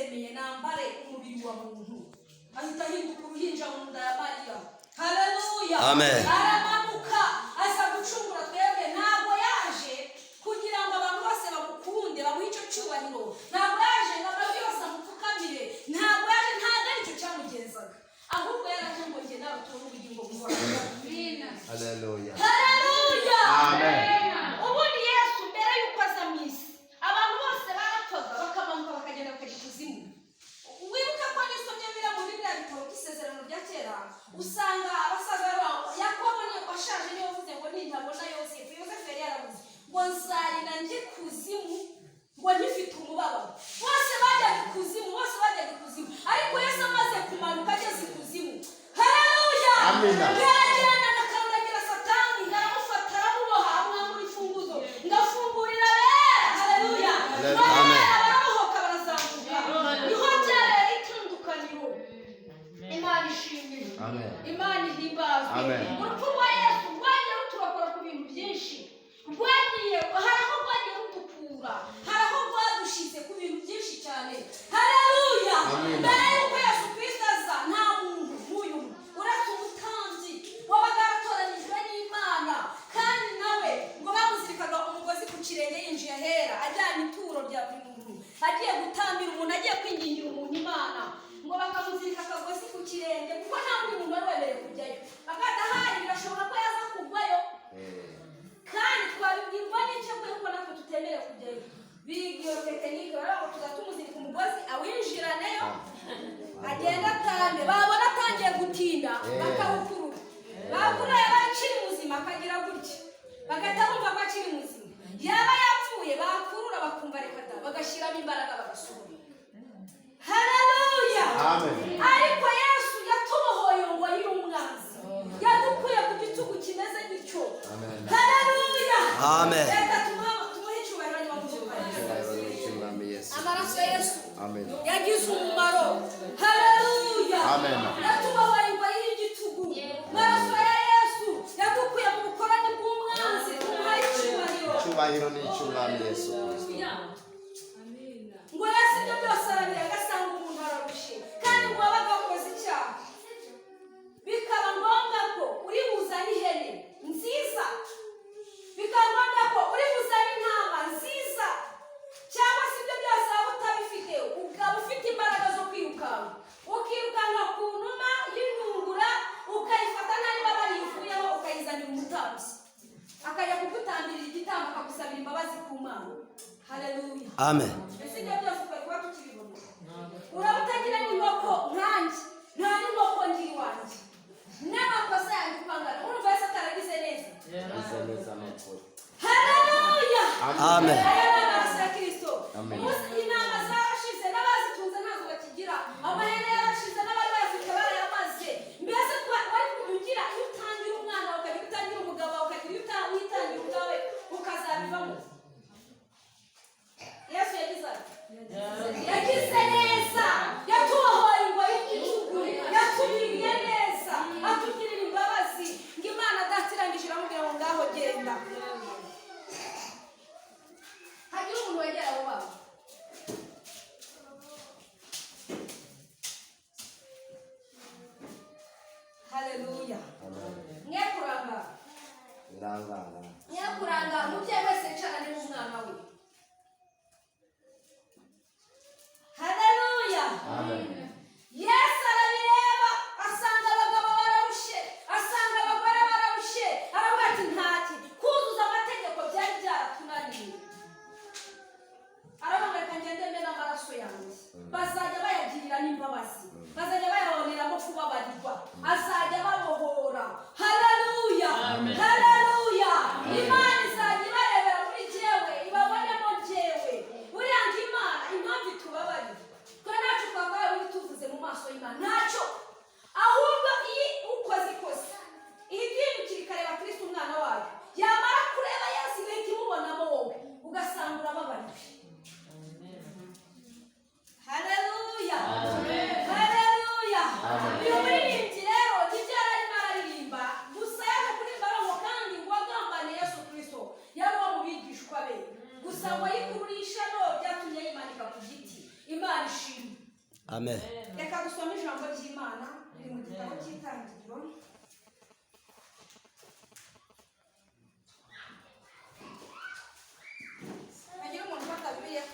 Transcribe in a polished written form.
yemeye nambare umubiri wa muntu ahita ahinduka uruhinja mu nda ya Mariya. Haleluya. Amen. Aramanuka aza gucungura twebwe. Ntabwo yaje kugira ngo abantu bose bamukunde bamuhe icyo cyubahiro. Ntabwo yaje ngo abantu bose amupfukamire. Ntabwo yaje ntabwo aricyo cyamugenzaga. Ahubwo yaraje ngo njye nawe tubone ubugingo buhoraho. Haleluya. Haleluya. Amen. Ubundi Yesu mbere yuko aza mu isi abantu bose barapfaga bakamanuka bakagenda bakajya ikuzimu. Wibuka ko nisomye biriya muri biriya bitabo by'isezerano rya kera usanga abasaza babo Yakobo niyo washaje niyo yavuze ngo nintabona Yosefu yari yaravuze ngo nzarira njye kuzimu ngo nifite umubabaro. Bose bajyaga ikuzimu, bose bajyaga ikuzimu, ariko Yesu amaze kumanuka ageze ikuzimu. Haleluya. Amina. Yaragenda akarangira Satani ndaramufata aramuboha amwambura imfunguzo ngafungurira abera. Haleluya. Amen. Barabohoka barazamuka. Niho byarera itandukaniro. Imana ishimwe. Amen. Imana ihimbazwe. Amen. Urupfu rwa Yesu rwagiye ruturakora ku bintu byinshi. Rwagiye hari aho rwagiye rutukura, hari aho rwadushize ku bintu byinshi cyane. Haleluya. Mbere y'uko Yesu Kristo aza nta muntu nk'uyu uretse umutambyi wabaga yaratoranyijwe n'Imana, kandi nawe ngo bamuzirikaga umugozi ku kirenge yinjiye ahera ajyana ituro rya buri muntu, agiye gutambira umuntu, agiye kwingingira umuntu Imana, ngo bakamuzirika akagozi ku kirenge kuko nta wundi muntu wari wemerewe kujyayo. Akadahari birashoboka ko yaza kugwayo, kandi twabibwirwa n'icyo kuko natwe tutemerewe kujyayo. Bigiye tekinike baraho tuzatumuzirika umugozi awinjiraneyo agenda atambe, babona atangiye gutinda bakawukurura, bakurura yaba akiri muzima akagira gutya bagahita bumva ko akiri muzima. Yaba yapfuye bakurura bakumva reka da bagashyiramo imbaraga bagasohora. Haleluya. Amen. Ariko Yesu yatubohoye ngo yiri umwanzi, yadukuye ku gitugu kimeze gityo. Amen. Haleluya. Amen. Reka tumuhe icyubahiro niba muzubaye. Amaraso ya Yesu Amen. yagize umumaro. Haleluya. Amen. Yatubohoye ngo yiri igitugu. Amaraso ya Yesu yadukuye mu bukorani bw'umwanzi, tumuhaye icyubahiro. Icyubahiro ni icy'Umwami Yesu Kristo. Ngo Yesu ibyo byose arabira agasanga umuntu ararushe, kandi ngo wabaga wakoze icyaha bikaba ngombwa ko uri buzane ihene nziza, bikaba ngombwa ko uri buzane intama nziza, cyangwa se ibyo byose waba utabifite ukaba ufite imbaraga zo kwirukanka, ukirukanka ku numa y'intungura ukayifata nta niba barivuyeho ukayizanira umutambyi akajya kugutambirira igitambo akagusabira imbabazi ku Mana. Haleluya. Amen. Ese ibyo byose twari kuba tukibibona. Uraba utagira n'inkoko nkanjye, nta n'inkoko ngira iwanjye, n'amakosa yanjye ukangana urumva Yesu ataragize neza. Haleluya. Amen. Aya ni amaraso ya Kristo. Amen. Intama zarashize n'abazitunze ntazo bakigira, amahene yarashize n'abari bayafite barayamaze. Mbese wari kugira iyo utangira umwana wawe ukagira utangira umugabo wawe ukagira iyo witangira ubwawe ukazabivamo. Yesu yagize ati yagize neza, yatubohoye ngo y'igitugu, yatugiriye neza, atugirira imbabazi, ngo Imana adatirangije iramubwira ngo ngaho genda. Hagira umuntu wegera abo babo. Haleluya. Mwe kurangara umubyeyi wese yicarane n'umwana we. Haleluya. Amen. Yesu arabireba asanga abagabo bararushe, asanga abagore bararushe, aravuga ati ntaki kuzuza amategeko byari byaratunaniye. Aravuga ati ngende mbe n'amaraso yanjye bazajya bayagirira n'imbabazi, bazajya bayaboneramo kubabarirwa, azajya babohora. Haleluya. Haleluya. Imana izajya ibarebera muri jyewe ibabonemo jyewe. Buriya ngo Imana impamvu itubabarira twe ntacyo twakabaye uri tuvuze mu maso y'Imana, ntacyo, ahubwo iyo ukoze ikosa ibyinukira ikareba Kristo umwana wayo, yamara kureba Yesu igahita imubonamo wowe ugasanga urababariwe. Haleluya. Haleluya. Uyu muririmbyi rero nibyo yari arimo araririmba, gusa yaje kuririmba ngo kandi ngo wagambaniye Yesu Kristo yari uwo mu bigishwa be, gusa ngo yikururisha no byatumye yimanika ku giti. Imana ishimwe. Amen. reka dusome ijambo ry'Imana riri mu gitabo cy'Itangiriro